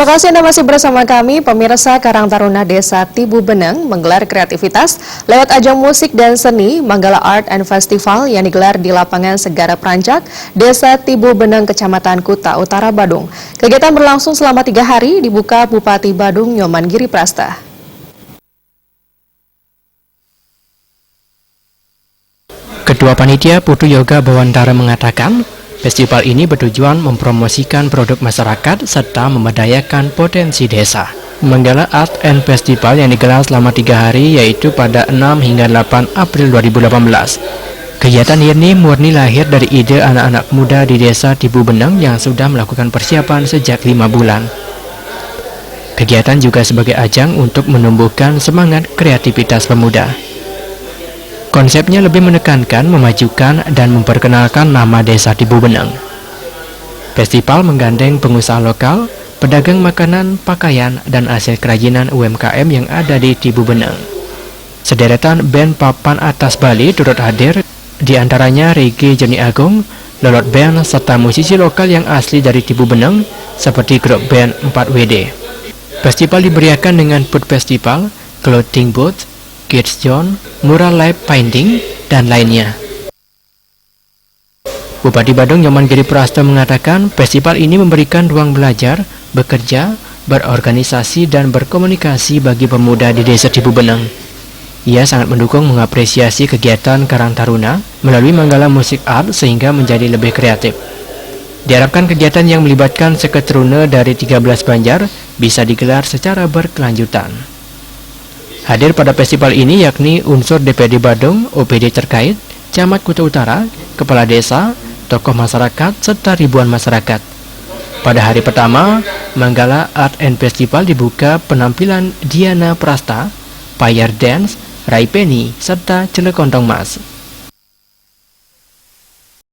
Terima kasih Anda masih bersama kami. Pemirsa, Karang Taruna Desa Tibu Beneng menggelar kreativitas lewat ajang musik dan seni Manggala Art and Festival yang digelar di lapangan Segara Prancak, Desa Tibu Beneng, Kecamatan Kuta Utara, Badung. Kegiatan berlangsung selama 3 hari, dibuka Bupati Badung Nyoman Giriprasta. Ketua Panitia Putu Yoga Bawantara mengatakan, festival ini bertujuan mempromosikan produk masyarakat serta memberdayakan potensi desa. Manggala Art and Festival yang digelar selama 3 hari yaitu pada 6 hingga 8 April 2018. Kegiatan ini murni lahir dari ide anak-anak muda di Desa Tibu Beneng yang sudah melakukan persiapan sejak 5 bulan. Kegiatan juga sebagai ajang untuk menumbuhkan semangat kreativitas pemuda. Konsepnya lebih menekankan, memajukan, dan memperkenalkan nama Desa Tibu Beneng. Festival menggandeng pengusaha lokal, pedagang makanan, pakaian, dan hasil kerajinan UMKM yang ada di Tibu Beneng. Sederetan band papan atas Bali turut hadir, di antaranya Reggae Joni Agung, Lolot Band, serta musisi lokal yang asli dari Tibu Beneng, seperti grup band 4WD. Festival diberiakan dengan food festival, clothing booth, Kids Zone, mural live painting, dan lainnya. Bupati Badung Nyoman Giriprasta mengatakan festival ini memberikan ruang belajar, bekerja, berorganisasi, dan berkomunikasi bagi pemuda di Desa Tibu Beneng. Ia sangat mendukung mengapresiasi kegiatan Karang Taruna melalui Manggala Music Art sehingga menjadi lebih kreatif. Diharapkan kegiatan yang melibatkan seket rune dari 13 Banjar bisa digelar secara berkelanjutan. Hadir pada festival ini yakni unsur DPD Badung, OPD terkait, Camat Kuta Utara, Kepala Desa, tokoh masyarakat, serta ribuan masyarakat. Pada hari pertama, Manggala Art and Festival dibuka penampilan Diana Prasta, Fire Dance, Rai Penny, serta Celekontong Mas.